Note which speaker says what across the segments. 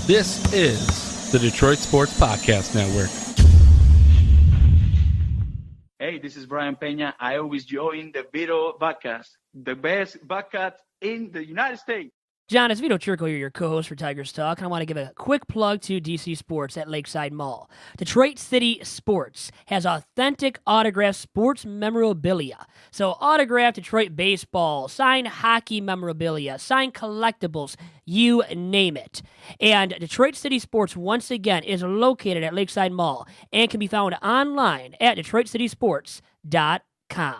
Speaker 1: This is the Detroit Sports Podcast Network.
Speaker 2: Hey, this is Brian Peña. I always join the Vito podcast, the best podcast in the United States.
Speaker 3: John, it's Vito Chirco here, your co-host for Tigers Talk, and I want to give a quick plug to DC Sports at Lakeside Mall. Detroit City Sports has authentic autographed sports memorabilia. So autographed Detroit baseball, signed hockey memorabilia, signed collectibles, you name it. And Detroit City Sports, once again, is located at Lakeside Mall and can be found online at DetroitCitySports.com.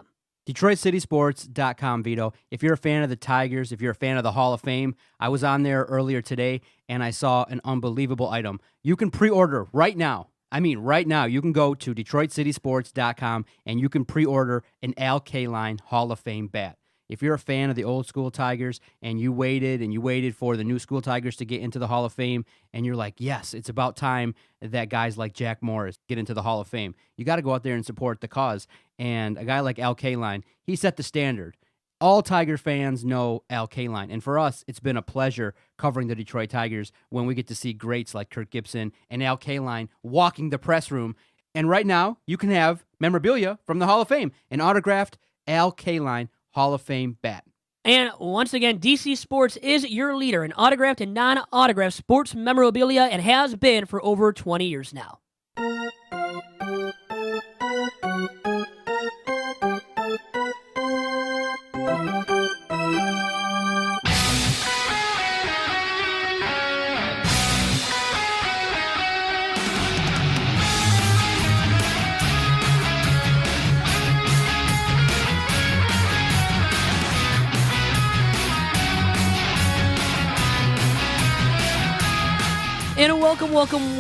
Speaker 4: DetroitCitySports.com, Vito. If you're a fan of the Tigers, if you're a fan of the Hall of Fame, I was on there earlier today, and I saw an unbelievable item. You can pre-order right now. I mean, right now, you can go to DetroitCitySports.com, and you can pre-order an Al Kaline Hall of Fame bat. If you're a fan of the old school Tigers and you waited for the new school Tigers to get into the Hall of Fame, and you're like, yes, it's about time that guys like Jack Morris get into the Hall of Fame, you got to go out there and support the cause. And a guy like Al Kaline, he set the standard. All Tiger fans know Al Kaline. And for us, it's been a pleasure covering the Detroit Tigers when we get to see greats like Kirk Gibson and Al Kaline walking the press room. And right now, you can have memorabilia from the Hall of Fame, an autographed Al Kaline Hall of Fame bat.
Speaker 3: And once again, DC Sports is your leader in autographed and non-autographed sports memorabilia and has been for over 20 years now. And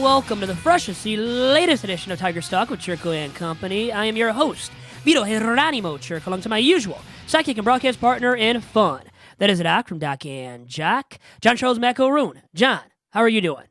Speaker 3: welcome to the freshest, the latest edition of Tigers Talk with Chirco and Company. I am your host, Vito Geronimo Chirco, along to my usual sidekick and broadcast partner in fun. That is Doc from Doc and Jack, John Charles McElroon. John, how are you doing?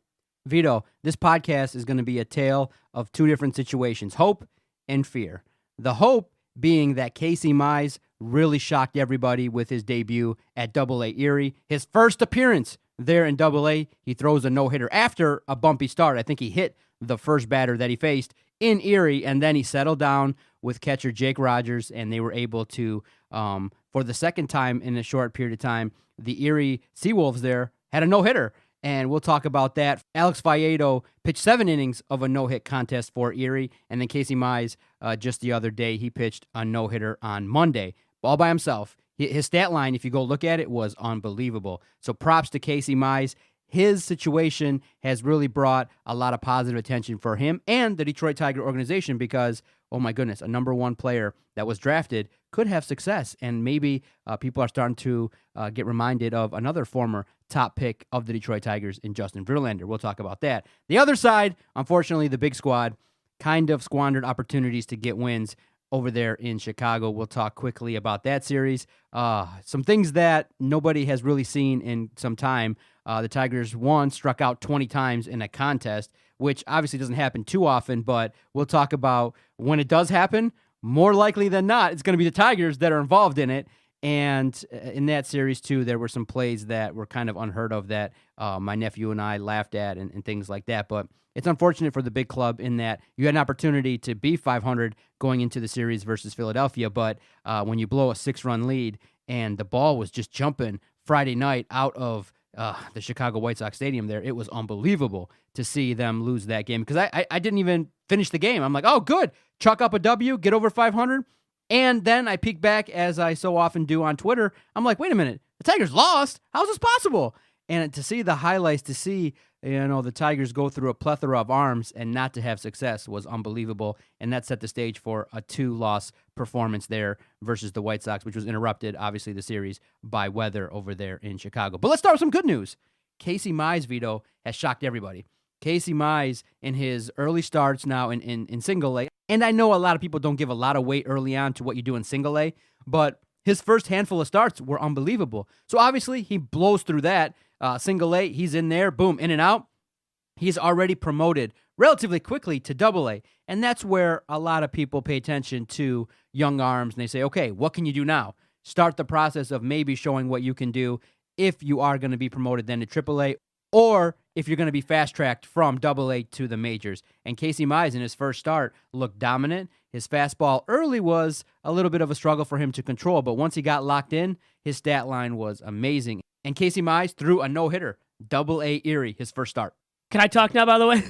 Speaker 4: Vito, this podcast is going to be a tale of two different situations, hope and fear. The hope being that Casey Mize really shocked everybody with his debut at Double-A Erie. His first appearance there in Double-A, he throws a no-hitter after a bumpy start. I think he hit the first batter that he faced in Erie, and then he settled down with catcher Jake Rogers, and they were able to, for the second time in a short period of time, the Erie Seawolves there had a no-hitter, and we'll talk about that. Alex Faedo pitched 7 innings of a no-hit contest for Erie, and then Casey Mize, just the other day, he pitched a no-hitter on Monday, all by himself. His stat line, if you go look at it, was unbelievable. So props to Casey Mize. His situation has really brought a lot of positive attention for him and the Detroit Tiger organization because, oh my goodness, a number one player that was drafted could have success. And maybe people are starting to get reminded of another former top pick of the Detroit Tigers in Justin Verlander. We'll talk about that. The other side, unfortunately, the big squad kind of squandered opportunities to get wins over there in Chicago. We'll talk quickly about that series. Some things that nobody has really seen in some time. The Tigers, struck out 20 times in a contest, which obviously doesn't happen too often, but we'll talk about when it does happen. More likely than not, it's going to be the Tigers that are involved in it. And in that series, too, there were some plays that were kind of unheard of that my nephew and I laughed at and things like that. But it's unfortunate for the big club in that you had an opportunity to be 500 going into the series versus Philadelphia, but when you blow a 6-run lead and the ball was just jumping Friday night out of the Chicago White Sox stadium there, it was unbelievable to see them lose that game because I didn't even finish the game. I'm like, oh, good. Chalk up a W, get over 500. And then I peek back, as I so often do on Twitter. I'm like, wait a minute. The Tigers lost? How's this possible? And to see the highlights, to see the Tigers go through a plethora of arms and not to have success was unbelievable. And that set the stage for a 2-loss performance there versus the White Sox, which was interrupted, obviously, the series by weather over there in Chicago. But let's start with some good news. Casey Mize, Vito, has shocked everybody. Casey Mize, in his early starts now in single A, and I know a lot of people don't give a lot of weight early on to what you do in single A, but his first handful of starts were unbelievable. So obviously he blows through that. Single A, he's in there, boom, in and out. He's already promoted relatively quickly to Double-A, and that's where a lot of people pay attention to young arms, and they say, okay, what can you do now? Start the process of maybe showing what you can do if you are going to be promoted then to AAA or if you're going to be fast-tracked from Double-A to the majors. And Casey Mize in his first start looked dominant. His fastball early was a little bit of a struggle for him to control, but once he got locked in, his stat line was amazing. And Casey Mize threw a no-hitter, Double-A Erie, his first start.
Speaker 3: Can I talk now, by the way?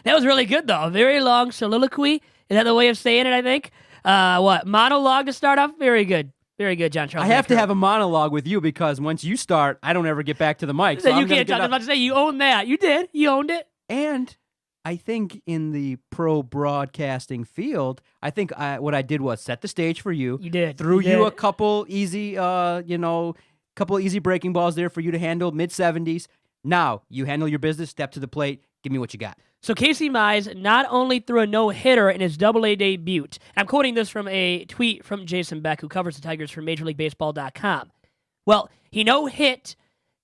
Speaker 3: That was really good, though. A very long soliloquy. Is that the way of saying it, I think? Monologue to start off? Very good. Very good, John Charles.
Speaker 4: I have to have a monologue with you because once you start, I don't ever get back to the mic. So
Speaker 3: you can't talk. I was about to say, you own that. You did. You owned it.
Speaker 4: And I think in the pro broadcasting field, I think what I did was set the stage for you.
Speaker 3: You did.
Speaker 4: Threw you a couple easy, couple easy breaking balls there for you to handle, mid-70s. Now, you handle your business, step to the plate, give me what you got.
Speaker 3: So Casey Mize not only threw a no-hitter in his Double-A debut, I'm quoting this from a tweet from Jason Beck, who covers the Tigers for MajorLeagueBaseball.com. Well, he no-hit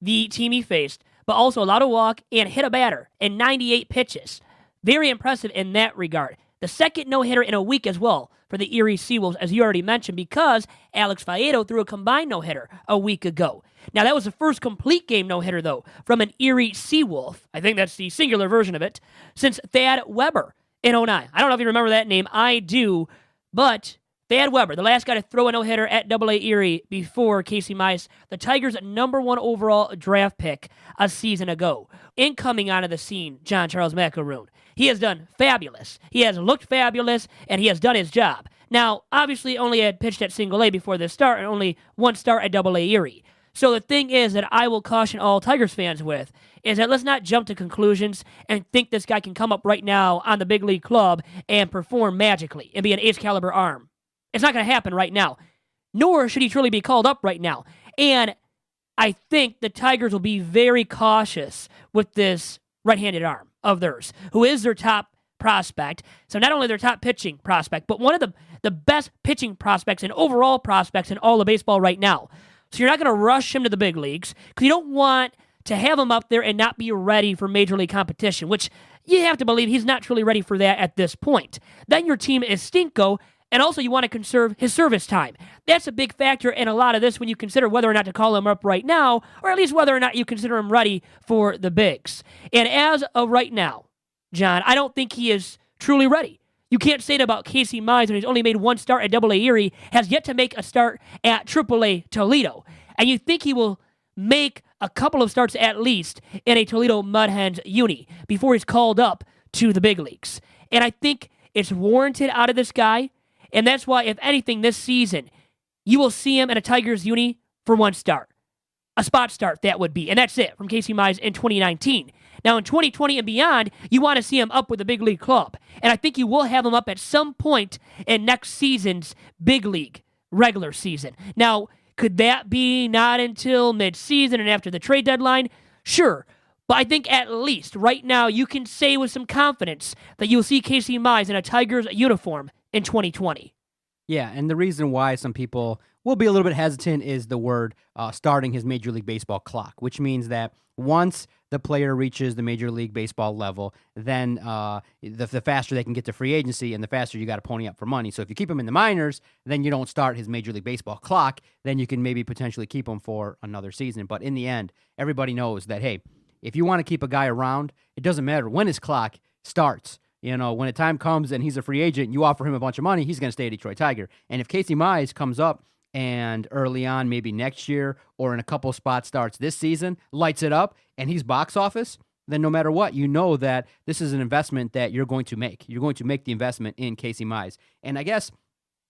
Speaker 3: the team he faced, but also allowed a walk and hit a batter in 98 pitches. Very impressive in that regard. The second no-hitter in a week as well for the Erie Seawolves, as you already mentioned, because Alex Faedo threw a combined no-hitter a week ago. Now, that was the first complete game no-hitter, though, from an Erie Seawolf. I think that's the singular version of it, since Thad Weber in 09. I don't know if you remember that name. I do, but Thad Weber, the last guy to throw a no-hitter at Double-A Erie before Casey Mize, the Tigers' #1 overall draft pick a season ago. Incoming onto the scene, John Charles Macaroon. He has done fabulous. He has looked fabulous, and he has done his job. Now, obviously, only had pitched at Single-A before this start, and only one start at Double-A Erie. So the thing is that I will caution all Tigers fans with is that let's not jump to conclusions and think this guy can come up right now on the big league club and perform magically and be an ace-caliber arm. It's not going to happen right now, nor should he truly be called up right now. And I think the Tigers will be very cautious with this right-handed arm of theirs, who is their top prospect. So not only their top pitching prospect, but one of the best pitching prospects and overall prospects in all of baseball right now. So you're not going to rush him to the big leagues because you don't want to have him up there and not be ready for major league competition, which you have to believe he's not truly ready for that at this point. Then your team is stinko, and also you want to conserve his service time. That's a big factor in a lot of this when you consider whether or not to call him up right now, or at least whether or not you consider him ready for the bigs. And as of right now, John, I don't think he is truly ready. You can't say that about Casey Mize when he's only made one start at Double-A Erie, has yet to make a start at Triple-A Toledo. And you think he will make a couple of starts at least in a Toledo Mud Hens uni before he's called up to the big leagues. And I think it's warranted out of this guy. And that's why, if anything, this season, you will see him in a Tigers uni for one start. A spot start, that would be. And that's it from Casey Mize in 2019. Now, in 2020 and beyond, you want to see him up with the big league club. And I think you will have him up at some point in next season's big league regular season. Now, could that be not until mid-season and after the trade deadline? Sure. But I think at least right now you can say with some confidence that you'll see Casey Mize in a Tigers uniform in 2020.
Speaker 4: Yeah, and the reason why some people will be a little bit hesitant is the word starting his Major League Baseball clock, which means that once the player reaches the Major League Baseball level, then the faster they can get to free agency and the faster you got to pony up for money. So if you keep him in the minors, then you don't start his Major League Baseball clock, then you can maybe potentially keep him for another season. But in the end, everybody knows that, hey, if you want to keep a guy around, it doesn't matter when his clock starts. You know, when the time comes and he's a free agent, you offer him a bunch of money, he's going to stay a Detroit Tiger. And if Casey Mize comes up and early on, maybe next year or in a couple spot starts this season, lights it up, and he's box office, then no matter what, you know that this is an investment that you're going to make. You're going to make the investment in Casey Mize. And I guess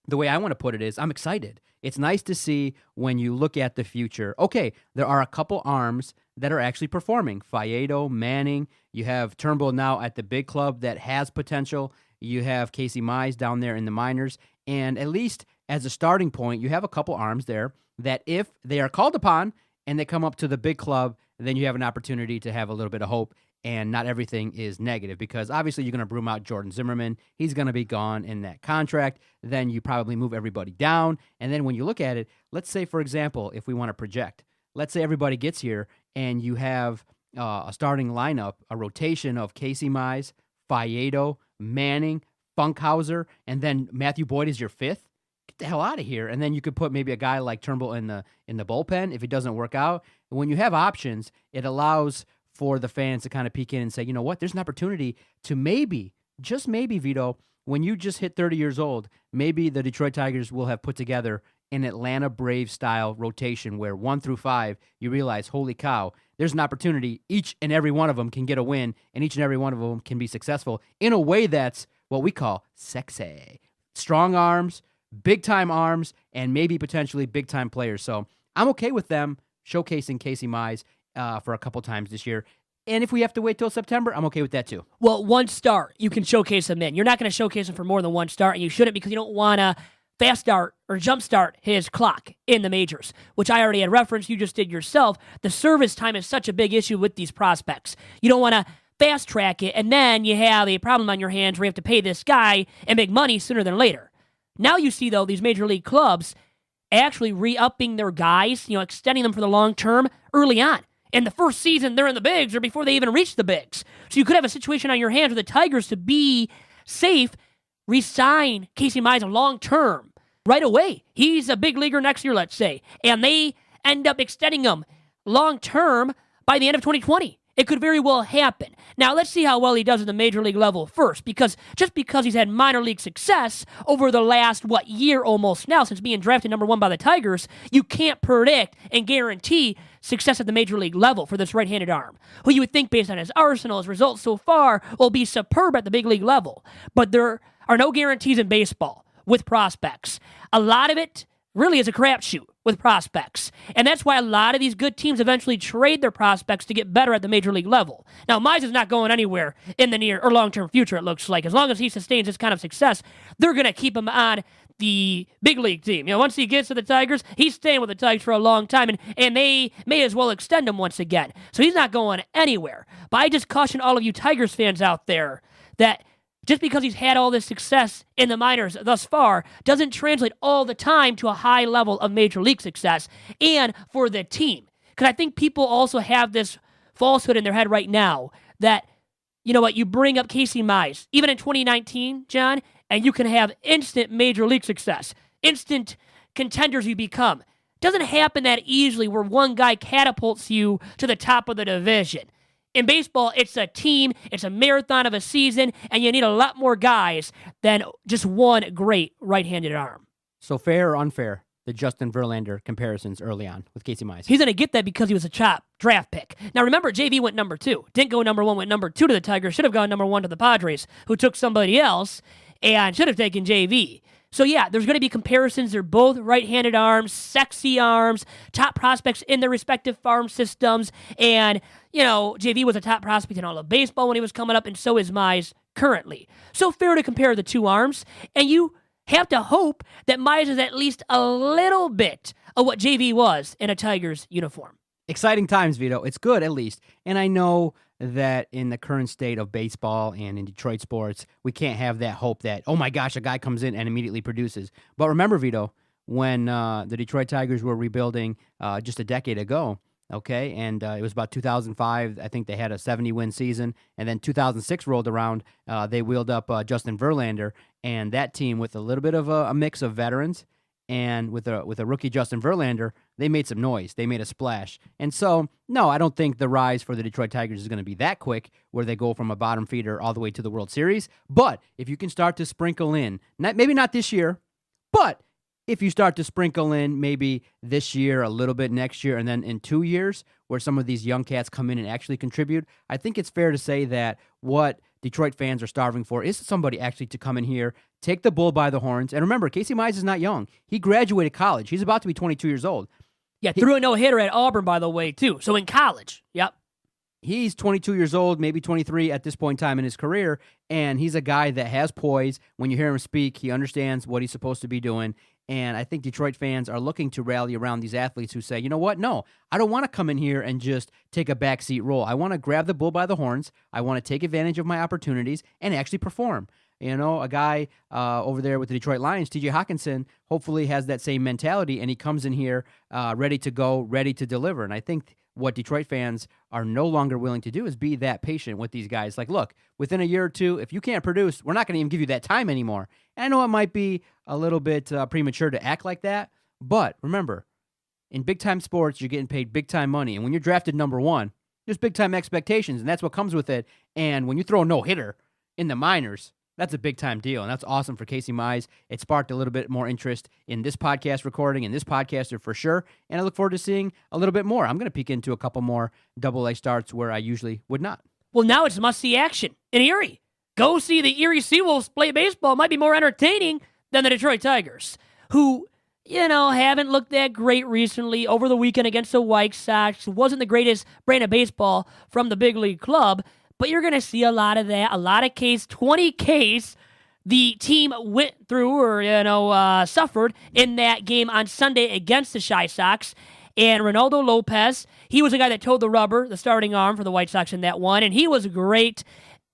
Speaker 4: the way I want to put it is I'm excited. It's nice to see when you look at the future. Okay, there are a couple arms that are actually performing. Faedo, Manning. You have Turnbull now at the big club that has potential. You have Casey Mize down there in the minors. And at least as a starting point, you have a couple arms there that if they are called upon and they come up to the big club, then you have an opportunity to have a little bit of hope and not everything is negative because obviously you're going to broom out Jordan Zimmermann. He's going to be gone in that contract. Then you probably move everybody down. And then when you look at it, let's say, for example, if we want to project, let's say everybody gets here and you have a starting lineup, a rotation of Casey Mize, Faedo, Manning, Funkhauser, and then Matthew Boyd is your fifth. the hell out of here. And then you could put maybe a guy like Turnbull in the bullpen if it doesn't work out. And when you have options, it allows for the fans to kind of peek in and say, you know what, there's an opportunity to maybe, just maybe, Vito, when you just hit 30 years old, maybe the Detroit Tigers will have put together an Atlanta Braves style rotation where 1 through 5, you realize, holy cow, there's an opportunity. Each and every one of them can get a win, and each and every one of them can be successful in a way that's what we call sexy. Strong arms, big-time arms, and maybe potentially big-time players. So I'm okay with them showcasing Casey Mize for a couple times this year. And if we have to wait till September, I'm okay with that too.
Speaker 3: Well, 1 start, you can showcase him in. You're not going to showcase him for more than 1 start, and you shouldn't because you don't want to fast start or jump start his clock in the majors, which I already had referenced. You just did yourself. The service time is such a big issue with these prospects. You don't want to fast track it, and then you have a problem on your hands where you have to pay this guy and make money sooner than later. Now you see, though, these major league clubs actually re-upping their guys, extending them for the long term early on. In the first season, they're in the bigs or before they even reach the bigs. So you could have a situation on your hands with the Tigers to be safe, re-sign Casey Mize long term right away. He's a big leaguer next year, let's say, and they end up extending him long term by the end of 2020. It could very well happen. Now, let's see how well he does at the major league level first, because just because he's had minor league success over the last, year almost now since being drafted number 1 by the Tigers, you can't predict and guarantee success at the major league level for this right-handed arm, who you would think, based on his arsenal, his results so far, will be superb at the big league level. But there are no guarantees in baseball with prospects. A lot of it really is a crapshoot with prospects. And that's why a lot of these good teams eventually trade their prospects to get better at the major league level. Now, Mize is not going anywhere in the near or long-term future, it looks like. As long as he sustains this kind of success, they're going to keep him on the big league team. Once he gets to the Tigers, he's staying with the Tigers for a long time, and they may as well extend him once again. So he's not going anywhere. But I just caution all of you Tigers fans out there that just because he's had all this success in the minors thus far doesn't translate all the time to a high level of major league success and for the team. Because I think people also have this falsehood in their head right now that, you bring up Casey Mize, even in 2019, John, and you can have instant major league success, instant contenders you become. Doesn't happen that easily where one guy catapults you to the top of the division. In baseball, it's a team, it's a marathon of a season, and you need a lot more guys than just one great right-handed arm.
Speaker 4: So fair or unfair, the Justin Verlander comparisons early on with Casey Mize?
Speaker 3: He's going to get that because he was a top draft pick. Now remember, JV went number 2. Didn't go number 1, went number 2 to the Tigers. Should have gone number 1 to the Padres, who took somebody else and should have taken JV. So yeah, there's going to be comparisons. They're both right-handed arms, sexy arms, top prospects in their respective farm systems. And, JV was a top prospect in all of baseball when he was coming up, and so is Mize currently. So fair to compare the two arms. And you have to hope that Mize is at least a little bit of what JV was in a Tigers uniform.
Speaker 4: Exciting times, Vito. It's good, at least. And I know that in the current state of baseball and in Detroit sports, we can't have that hope that, oh my gosh, a guy comes in and immediately produces. But remember, Vito, when the Detroit Tigers were rebuilding just a decade ago, okay, and it was about 2005, I think they had a 70-win season, and then 2006 rolled around, they wheeled up Justin Verlander, and that team with a little bit of a mix of veterans and with a rookie Justin Verlander, they made some noise. They made a splash. And so, no, I don't think the rise for the Detroit Tigers is going to be that quick where they go from a bottom feeder all the way to the World Series. But if you can start to sprinkle in, maybe not this year, but if you start to sprinkle in maybe this year, a little bit next year, and then in 2 years where some of these young cats come in and actually contribute, I think it's fair to say that what Detroit fans are starving for is somebody actually to come in here, take the bull by the horns. And remember, Casey Mize is not young. He graduated college. He's about to be 22 years old.
Speaker 3: Yeah, threw a no-hitter at Auburn, by the way, too. So in college, yep.
Speaker 4: He's 22 years old, maybe 23 at this point in time in his career, and he's a guy that has poise. When you hear him speak, he understands what he's supposed to be doing. And I think Detroit fans are looking to rally around these athletes who say, you know what? No, I don't want to come in here and just take a backseat role. I want to grab the bull by the horns. I want to take advantage of my opportunities and actually perform. A guy over there with the Detroit Lions, T.J. Hawkinson, hopefully has that same mentality, and he comes in here ready to go, ready to deliver. And I think what Detroit fans are no longer willing to do is be that patient with these guys. Like, look, within a year or two, if you can't produce, we're not going to even give you that time anymore. And I know it might be a little bit premature to act like that, but remember, in big-time sports, you're getting paid big-time money. And when you're drafted number one, there's big-time expectations, and that's what comes with it. And when you throw a no-hitter in the minors, that's a big-time deal, and that's awesome for Casey Mize. It sparked a little bit more interest in this podcast recording and this podcaster for sure, and I look forward to seeing a little bit more. I'm going to peek into a couple more Double-A starts where I usually would not.
Speaker 3: Well, now it's must-see action in Erie. Go see the Erie Seawolves play baseball. It might be more entertaining than the Detroit Tigers, who, haven't looked that great recently. Over the weekend against the White Sox, wasn't the greatest brand of baseball from the big league club, but you're going to see a lot of that, a lot of 20 Ks the team went through or, suffered in that game on Sunday against the Chi Sox. And Ronaldo Lopez, he was the guy that towed the rubber, the starting arm for the White Sox in that one, and he was great.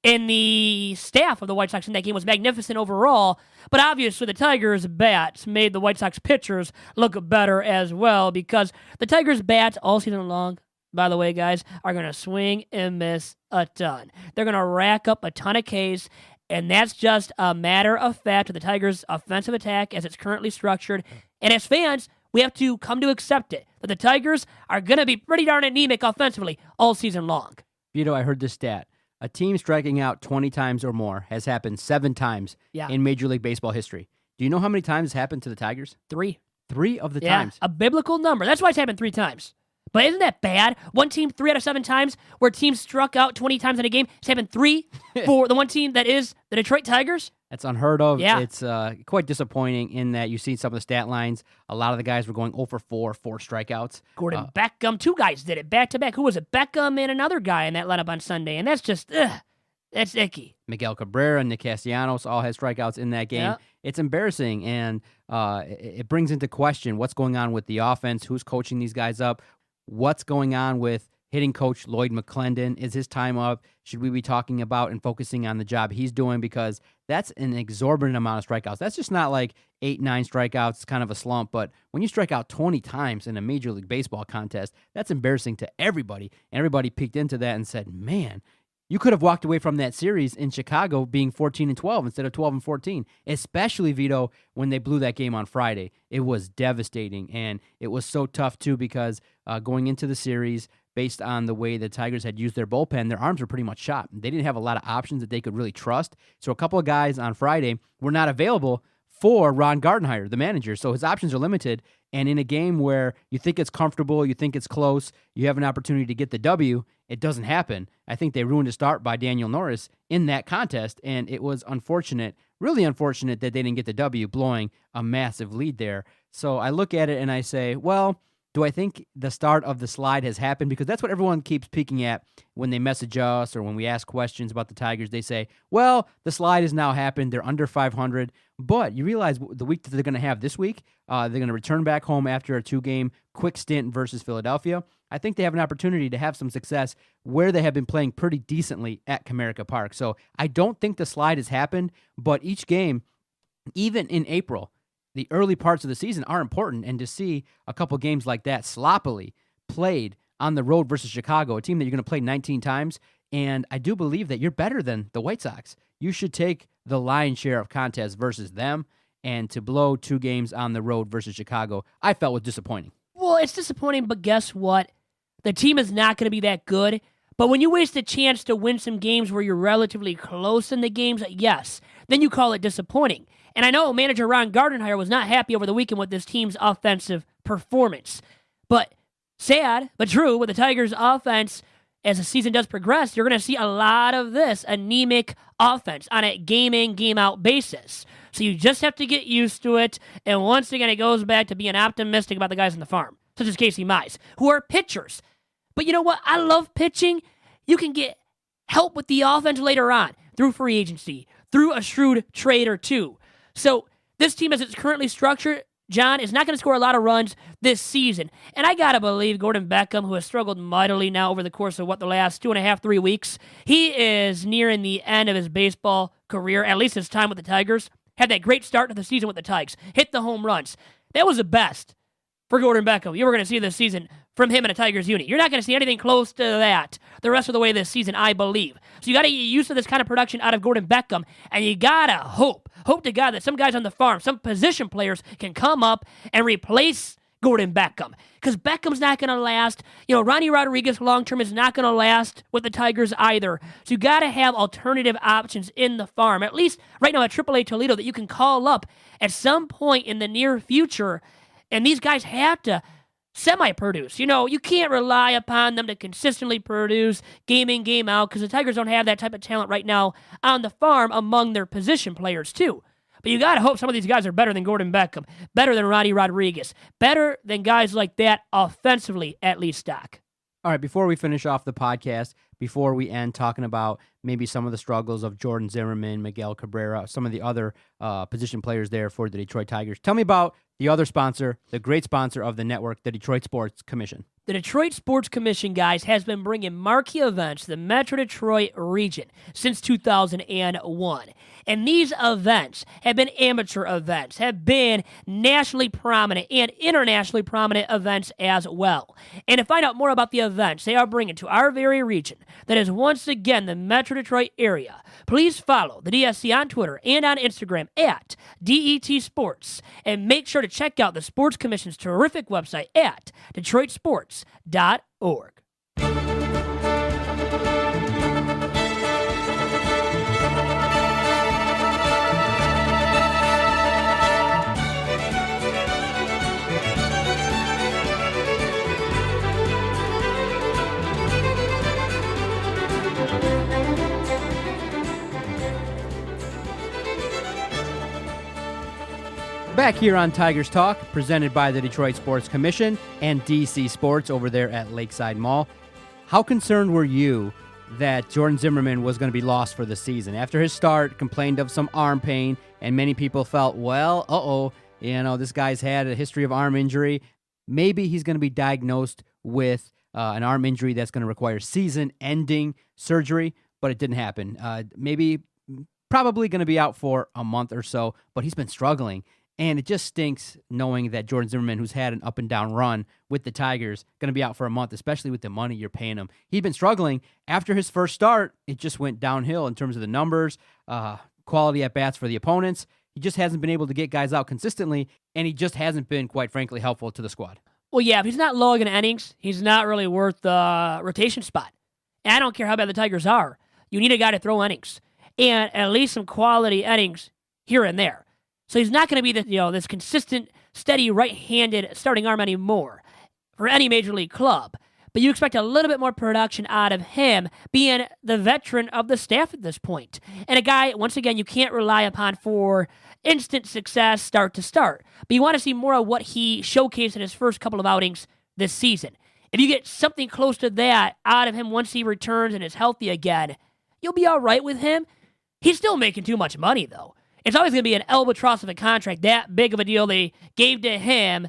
Speaker 3: And the staff of the White Sox in that game was magnificent overall, but obviously the Tigers' bats made the White Sox pitchers look better as well, because the Tigers' bats all season long, by the way, guys, are going to swing and miss a ton. They're going to rack up a ton of Ks, and that's just a matter of fact of the Tigers' offensive attack as it's currently structured. And as fans, we have to come to accept it, that the Tigers are going to be pretty darn anemic offensively all season long.
Speaker 4: Vito, I heard this stat. A team striking out 20 times or more has happened 7 times in Major League Baseball history. Do you know how many times it's happened to the Tigers?
Speaker 3: 3.
Speaker 4: 3 of the times.
Speaker 3: A biblical number. That's why it's happened 3 times. But isn't that bad? One team 3 out of 7 times where teams struck out 20 times in a game. It's happened 3 for the one team that is the Detroit Tigers.
Speaker 4: That's unheard of.
Speaker 3: Yeah.
Speaker 4: It's quite disappointing in that you see some of the stat lines. A lot of the guys were going 0 for 4 strikeouts.
Speaker 3: Gordon Beckham, 2 guys did it back-to-back. Who was it? Beckham and another guy in that lineup on Sunday. And that's just, that's icky.
Speaker 4: Miguel Cabrera and Castellanos all had strikeouts in that game.
Speaker 3: Yeah.
Speaker 4: It's embarrassing, and it brings into question what's going on with the offense, who's coaching these guys up, what's going on with hitting coach Lloyd McClendon. Is his time up? Should we be talking about and focusing on the job he's doing? Because that's an exorbitant amount of strikeouts. That's just not like 8, 9 strikeouts, kind of a slump. But when you strike out 20 times in a Major League Baseball contest, that's embarrassing to everybody. And everybody peeked into that and said, man, you could have walked away from that series in Chicago being 14-12 instead of 12-14, especially, Vito, when they blew that game on Friday. It was devastating, and it was so tough, too, because going into the series, based on the way the Tigers had used their bullpen, their arms were pretty much shot. They didn't have a lot of options that they could really trust, so a couple of guys on Friday were not available for Ron Gardenhire, the manager, so his options are limited, and in a game where you think it's comfortable, you think it's close, you have an opportunity to get the W, it doesn't happen. I think they ruined a start by Daniel Norris in that contest, and it was unfortunate, really unfortunate that they didn't get the W, blowing a massive lead there. So I look at it and I say, well, do I think the start of the slide has happened? Because that's what everyone keeps peeking at when they message us or when we ask questions about the Tigers. They say, well, the slide has now happened. They're under 500. But you realize the week that they're going to have this week, they're going to return back home after a 2-game quick stint versus Philadelphia. I think they have an opportunity to have some success where they have been playing pretty decently at Comerica Park. So I don't think the slide has happened, but each game, even in April, the early parts of the season are important, and to see a couple games like that sloppily played on the road versus Chicago, a team that you're going to play 19 times, and I do believe that you're better than the White Sox. You should take the lion's share of contests versus them, and to blow 2 games on the road versus Chicago, I felt was disappointing.
Speaker 3: Well, it's disappointing, but guess what? The team is not going to be that good, but when you waste a chance to win some games where you're relatively close in the games, yes, then you call it disappointing. And I know manager Ron Gardenhire was not happy over the weekend with this team's offensive performance. But sad, but true, with the Tigers' offense, as the season does progress, you're going to see a lot of this anemic offense on a game-in, game-out basis. So you just have to get used to it. And once again, it goes back to being optimistic about the guys on the farm, such as Casey Mize, who are pitchers. But you know what? I love pitching. You can get help with the offense later on through free agency, through a shrewd trade or two. So this team, as it's currently structured, John, is not going to score a lot of runs this season. And I got to believe Gordon Beckham, who has struggled mightily now over the course of, the last 2.5, 3 weeks, he is nearing the end of his baseball career, at least his time with the Tigers. Had that great start to the season with the Tigers. Hit the home runs. That was the best for Gordon Beckham you were going to see this season from him in a Tigers unit. You're not going to see anything close to that the rest of the way this season, I believe. So you got to get used to this kind of production out of Gordon Beckham, and you got to hope to God that some guys on the farm, some position players can come up and replace Gordon Beckham, because Beckham's not going to last. Ronnie Rodriguez long-term is not going to last with the Tigers either. So you got to have alternative options in the farm, at least right now at AAA Toledo, that you can call up at some point in the near future. And these guys have to semi-produce. You can't rely upon them to consistently produce game in, game out, because the Tigers don't have that type of talent right now on the farm among their position players, too. But you got to hope some of these guys are better than Gordon Beckham, better than Ronnie Rodriguez, better than guys like that offensively, at least, Doc.
Speaker 4: All right, before we finish off the podcast, before we end talking about maybe some of the struggles of Jordan Zimmermann, Miguel Cabrera, some of the other position players there for the Detroit Tigers, tell me about the other sponsor, the great sponsor of the network, the Detroit Sports Commission.
Speaker 3: The Detroit Sports Commission, guys, has been bringing marquee events to the Metro Detroit region since 2001. And these events have been amateur events, have been nationally prominent and internationally prominent events as well. And to find out more about the events they are bringing to our very region, that is once again the Metro Detroit area, please follow the DSC on Twitter and on Instagram at DET Sports. And make sure to check out the Sports Commission's terrific website at DetroitSports.org.
Speaker 4: Back here on Tigers Talk, presented by the Detroit Sports Commission and DC Sports over there at Lakeside Mall. How concerned were you that Jordan Zimmermann was going to be lost for the season? After his start, complained of some arm pain, and many people felt, this guy's had a history of arm injury. Maybe he's going to be diagnosed with an arm injury that's going to require season-ending surgery, but it didn't happen. Probably going to be out for a month or so, but he's been struggling. And it just stinks knowing that Jordan Zimmermann, who's had an up-and-down run with the Tigers, going to be out for a month, especially with the money you're paying him. He'd been struggling. After his first start, it just went downhill in terms of the numbers, quality at-bats for the opponents. He just hasn't been able to get guys out consistently, and he just hasn't been, quite frankly, helpful to the squad.
Speaker 3: Well, yeah, if he's not logging innings, he's not really worth the rotation spot. And I don't care how bad the Tigers are. You need a guy to throw innings, and at least some quality innings here and there. So he's not going to be this consistent, steady, right-handed starting arm anymore for any major league club. But you expect a little bit more production out of him, being the veteran of the staff at this point. And a guy, once again, you can't rely upon for instant success start to start. But you want to see more of what he showcased in his first couple of outings this season. If you get something close to that out of him once he returns and is healthy again, you'll be all right with him. He's still making too much money, though. It's always going to be an albatross of a contract, that big of a deal they gave to him,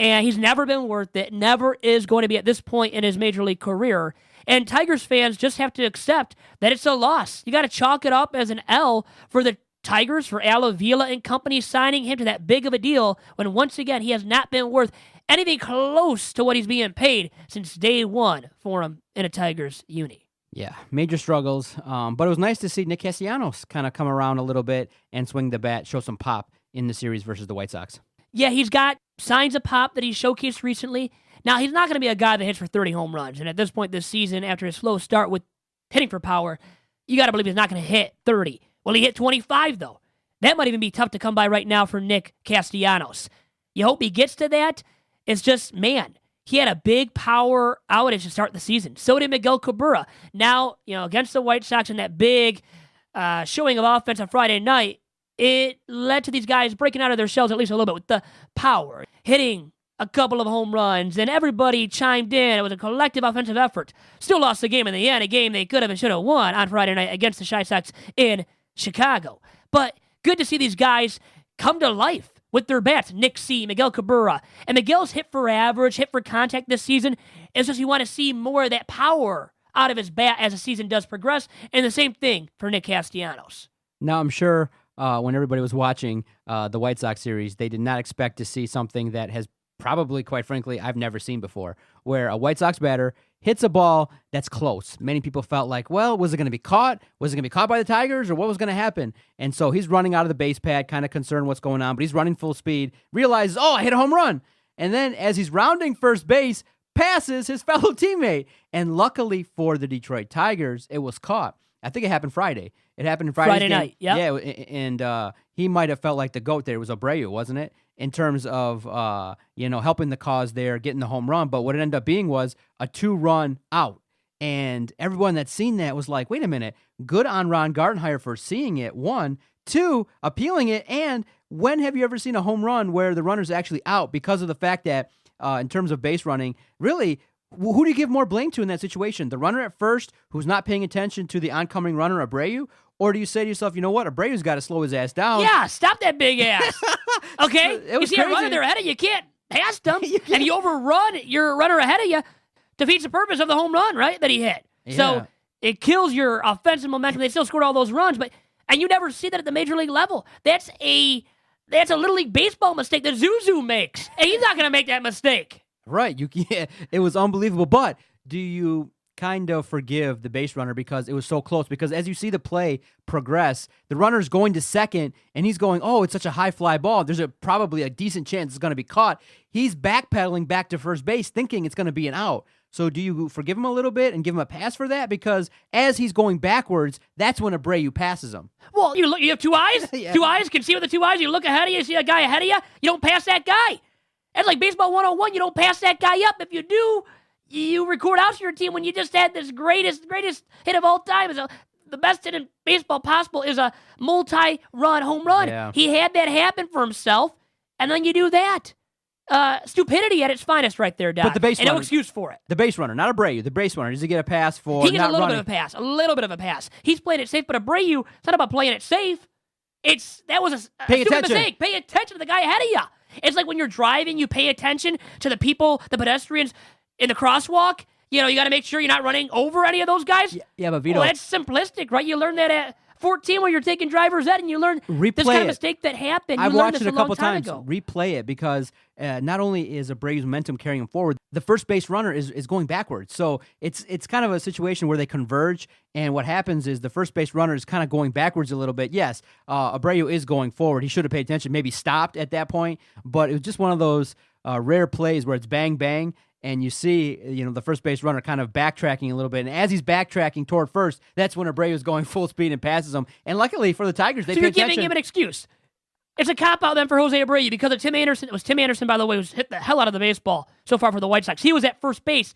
Speaker 3: and he's never been worth it, never is going to be at this point in his major league career. And Tigers fans just have to accept that it's a loss. You got to chalk it up as an L for the Tigers, for Al Avila and company signing him to that big of a deal when, once again, he has not been worth anything close to what he's being paid since day one for him in a Tigers uni.
Speaker 4: Yeah, major struggles, but it was nice to see Nick Castellanos kind of come around a little bit and swing the bat, show some pop in the series versus the White Sox.
Speaker 3: Yeah, he's got signs of pop that he's showcased recently. Now, he's not going to be a guy that hits for 30 home runs, and at this point this season, after his slow start with hitting for power, you got to believe he's not going to hit 30. Well, he hit 25, though. That might even be tough to come by right now for Nick Castellanos. You hope he gets to that. It's just, man, he had a big power outage to start the season. So did Miguel Cabrera. Now, against the White Sox in that big showing of offense on Friday night, it led to these guys breaking out of their shells at least a little bit with the power, hitting a couple of home runs, and everybody chimed in. It was a collective offensive effort. Still lost the game in the end, a game they could have and should have won on Friday night against the White Sox in Chicago. But good to see these guys come to life with their bats. Nick C, Miguel Cabrera. And Miguel's hit for average, hit for contact this season. It's just you want to see more of that power out of his bat as the season does progress. And the same thing for Nick Castellanos.
Speaker 4: Now, I'm sure when everybody was watching the White Sox series, they did not expect to see something that has probably, quite frankly, I've never seen before, where a White Sox batter hits a ball that's close. Many people felt like, well, was it going to be caught? Was it going to be caught by the Tigers, or what was going to happen? And so he's running out of the base pad, kind of concerned what's going on, but he's running full speed, realizes, oh, I hit a home run. And then as he's rounding first base, passes his fellow teammate. And luckily for the Detroit Tigers, it was caught. I think it happened Friday. It happened Friday
Speaker 3: night, yep.
Speaker 4: Yeah, and he might have felt like the GOAT there. It was Abreu, wasn't it? In terms of, helping the cause there, getting the home run. But what it ended up being was a 2-run out. And everyone that's seen that was like, wait a minute, good on Ron Gardenhire for seeing it, 1. 2, appealing it. And when have you ever seen a home run where the runner's actually out because of the fact that, in terms of base running, really, who do you give more blame to in that situation? The runner at first who's not paying attention to the oncoming runner, Abreu? Or do you say to yourself, you know what, Abreu's got to slow his ass down?
Speaker 3: Yeah, stop that big ass. Okay?
Speaker 4: It was
Speaker 3: you see
Speaker 4: crazy.
Speaker 3: a runner there ahead of you, you can't pass them. And you overrun your runner ahead of you, defeats the purpose of the home run, right, that he hit.
Speaker 4: Yeah.
Speaker 3: So it kills your offensive momentum. They still scored all those runs, and you never see that at the major league level. That's a Little League Baseball mistake that Zuzu makes. And he's not going to make that mistake.
Speaker 4: Right. It was unbelievable. But do you kind of forgive the base runner because it was so close? Because as you see the play progress, the runner's going to second, and he's going, oh, it's such a high fly ball. There's probably a decent chance it's going to be caught. He's backpedaling back to first base thinking it's going to be an out. So do you forgive him a little bit and give him a pass for that? Because as he's going backwards, that's when Abreu passes him.
Speaker 3: Well, you have 2 eyes?
Speaker 4: Yeah.
Speaker 3: 2 eyes, can see with the 2 eyes. You look ahead of you see a guy ahead of you, you don't pass that guy. That's like Baseball 101. You don't pass that guy up. If you do, you record out to your team when you just had this greatest hit of all time. The best hit in baseball possible is a multi-run home run.
Speaker 4: Yeah.
Speaker 3: He had that happen for himself, and then you do that. Stupidity at its finest right there, Doc.
Speaker 4: But the base
Speaker 3: and
Speaker 4: runner,
Speaker 3: no excuse for it.
Speaker 4: The base runner, not Abreu. The base runner. Does he get a pass for
Speaker 3: He gets
Speaker 4: not
Speaker 3: a little
Speaker 4: running?
Speaker 3: bit of a pass. He's playing it safe, but Abreu, it's not about playing it safe. That was a stupid mistake. Pay attention to the guy ahead of you. It's like when you're driving, you pay attention to the people, the pedestrians in the crosswalk. You got to make sure you're not running over any of those guys.
Speaker 4: Yeah, but Vito,
Speaker 3: Well, that's simplistic, right? You learn that at 14 when you're taking driver's ed, and you learn this kind of mistake that happened.
Speaker 4: I've watched it a couple
Speaker 3: time
Speaker 4: times.
Speaker 3: ago.
Speaker 4: Replay it because not only is Abreu's momentum carrying him forward, the first base runner is going backwards. So it's kind of a situation where they converge, and what happens is the first base runner is kind of going backwards a little bit. Yes, Abreu is going forward. He should have paid attention, maybe stopped at that point, but it was just one of those rare plays where it's bang, bang, and you see, the first base runner kind of backtracking a little bit. And as he's backtracking toward first, that's when Abreu is going full speed and passes him. And luckily for the Tigers, they
Speaker 3: so
Speaker 4: paid
Speaker 3: you're giving
Speaker 4: attention.
Speaker 3: him an excuse. It's a cop-out then for Jose Abreu because of Tim Anderson. It was Tim Anderson, by the way, who's hit the hell out of the baseball so far for the White Sox. He was at first base.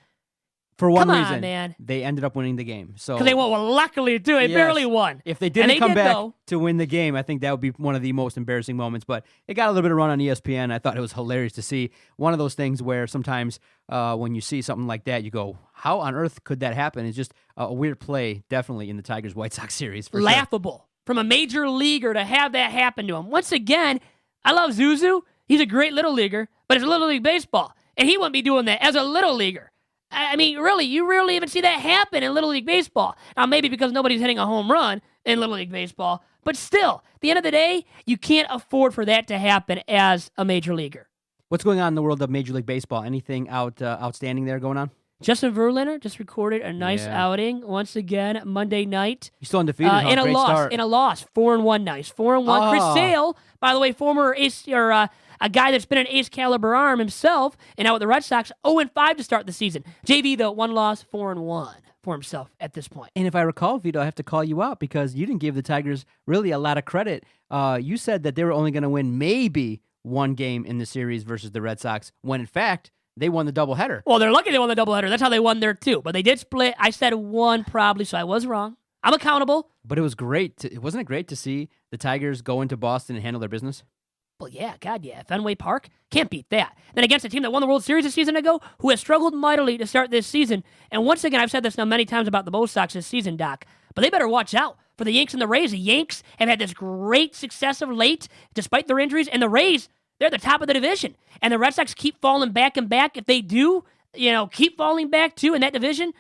Speaker 4: For one
Speaker 3: Come on,
Speaker 4: reason,
Speaker 3: man.
Speaker 4: They ended up winning the game. So
Speaker 3: Because they won. Well, luckily, too. They barely won.
Speaker 4: If they didn't come
Speaker 3: did,
Speaker 4: back
Speaker 3: though.
Speaker 4: to win the game, I think that would be one of the most embarrassing moments. But it got a little bit of run on ESPN. I thought it was hilarious to see. One of those things where sometimes when you see something like that, you go, how on earth could that happen? It's just a weird play, definitely, in the Tigers-White Sox series. For
Speaker 3: Laughable. From a major leaguer to have that happen to him. Once again, I love Zuzu. He's a great little leaguer, but it's Little League Baseball. And he wouldn't be doing that as a little leaguer. I mean, really, you rarely even see that happen in Little League Baseball. Now, maybe because nobody's hitting a home run in Little League Baseball, but still, at the end of the day, you can't afford for that to happen as a major leaguer.
Speaker 4: What's going on in the world of Major League Baseball? Anything outstanding there going on?
Speaker 3: Justin Verlander just recorded a nice outing once again Monday night.
Speaker 4: He's still undefeated.
Speaker 3: In a
Speaker 4: Great
Speaker 3: loss.
Speaker 4: start.
Speaker 3: In a loss. 4-1 nice. 4-1. Chris Sale, by the way, former ace a guy that's been an ace caliber arm himself, and now with the Red Sox, 0-5 to start the season. JV though, 1 loss, 4-1 for himself at this point.
Speaker 4: And if I recall, Vito, I have to call you out because you didn't give the Tigers really a lot of credit. You said that they were only going to win maybe one game in the series versus the Red Sox, when in fact they won the doubleheader.
Speaker 3: Well, they're lucky they won the doubleheader. That's how they won there too. But they did split. I said 1 probably, so I was wrong. I'm accountable.
Speaker 4: But it was great. Wasn't it great to see the Tigers go into Boston and handle their business?
Speaker 3: Well, yeah, God, yeah. Fenway Park, can't beat that. Then against a team that won the World Series a season ago, who has struggled mightily to start this season. And once again, I've said this now many times about the Bo Sox this season, Doc, but they better watch out for the Yanks and the Rays. The Yanks have had this great success of late, despite their injuries, and the Rays, they're at the top of the division. And the Red Sox keep falling back and back. If they do, keep falling back too in that division,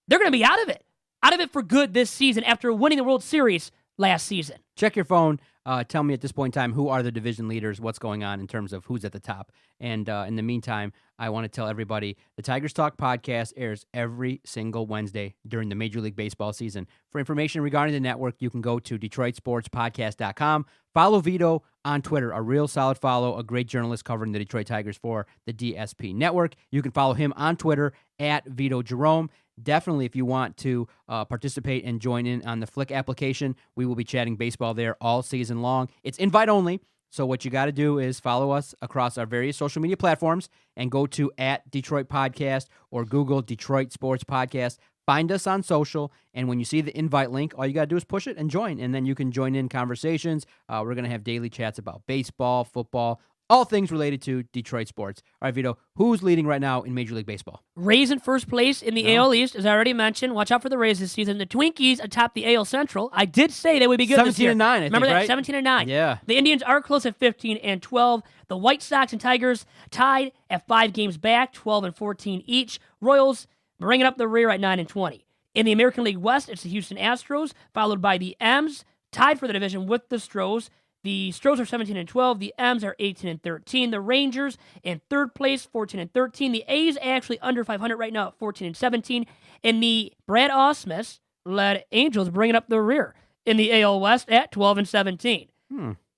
Speaker 3: they're going to be out of it for good this season after winning the World Series last season.
Speaker 4: Check your phone. Tell me at this point in time who are the division leaders, what's going on in terms of who's at the top. And in the meantime, I want to tell everybody the Tigers Talk podcast airs every single Wednesday during the Major League Baseball season. For information regarding the network, you can go to DetroitSportsPodcast.com. Follow Vito on Twitter, a real solid follow, a great journalist covering the Detroit Tigers for the DSP network. You can follow him on Twitter at Vito Jerome. Definitely, if you want to participate and join in on the Flick application, we will be chatting baseball there all season long. It's invite only, so what you got to do is follow us across our various social media platforms and go to @Detroit Podcast or Google Detroit Sports Podcast. Find us on social, and when you see the invite link, all you got to do is push it and join, and then you can join in conversations. We're going to have daily chats about baseball, football, all things related to Detroit sports. All right, Vito, who's leading right now in Major League Baseball?
Speaker 3: Rays in first place in the AL East, as I already mentioned. Watch out for the Rays this season. The Twinkies atop the AL Central. I did say they would be good this year.
Speaker 4: 17-9, I think,
Speaker 3: Remember that?
Speaker 4: right?
Speaker 3: 17-9.
Speaker 4: Yeah.
Speaker 3: The Indians are close at 15-12. The White Sox and Tigers tied at 5 games back, 12-14 each. Royals bringing up the rear at 9-20. In the American League West, it's the Houston Astros, followed by the M's, tied for the division with the Stros. The Stros are 17-12. The M's are 18-13. The Rangers in third place, 14-13. The A's actually under 500 right now at 14-17. And the Brad Ausmus-led Angels bringing up the rear in the AL West at 12-17.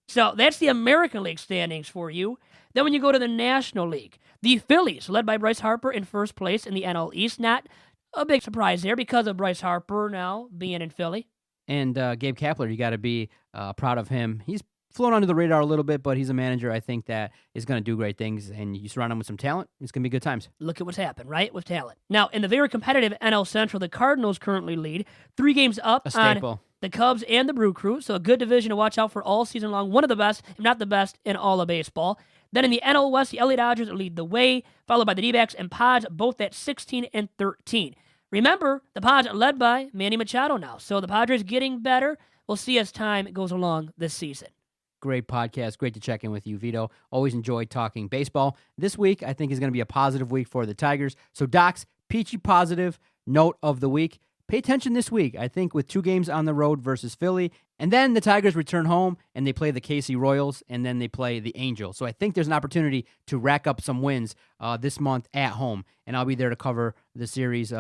Speaker 3: So that's the American League standings for you. Then when you go to the National League, the Phillies, led by Bryce Harper, in first place in the NL East. Not a big surprise there because of Bryce Harper now being in Philly.
Speaker 4: And Gabe Kapler, you got to be proud of him. He's flown under the radar a little bit, but he's a manager, I think, that is going to do great things, and you surround him with some talent, it's going to be good times.
Speaker 3: Look at what's happened, right, with talent. Now, in the very competitive NL Central, the Cardinals currently lead 3 games up on the Cubs and the Brew Crew, so a good division to watch out for all season long. One of the best, if not the best, in all of baseball. Then in the NL West, the LA Dodgers lead the way, followed by the D-backs and Pods, both at 16-13. Remember, the Pods are led by Manny Machado now, so the Padres getting better. We'll see as time goes along this season.
Speaker 4: Great podcast. Great to check in with you, Vito. Always enjoyed talking baseball. This week, I think, is going to be a positive week for the Tigers. So, Doc's peachy positive note of the week. Pay attention this week, I think, with 2 games on the road versus Philly. And then the Tigers return home, and they play the KC Royals, and then they play the Angels. So I think there's an opportunity to rack up some wins this month at home. And I'll be there to cover the series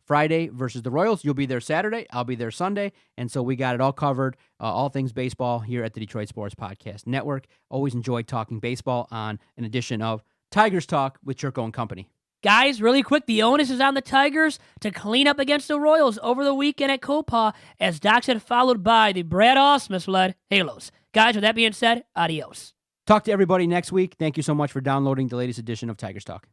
Speaker 4: Friday versus the Royals. You'll be there Saturday. I'll be there Sunday. And so we got it all covered, all things baseball here at the Detroit Sports Podcast Network. Always enjoyed talking baseball on an edition of Tigers Talk with Chirco and Company.
Speaker 3: Guys, really quick, the onus is on the Tigers to clean up against the Royals over the weekend at Copa, as Doc said, followed by the Brad Ausmus-led Halos. Guys, with that being said, adios.
Speaker 4: Talk to everybody next week. Thank you so much for downloading the latest edition of Tigers Talk.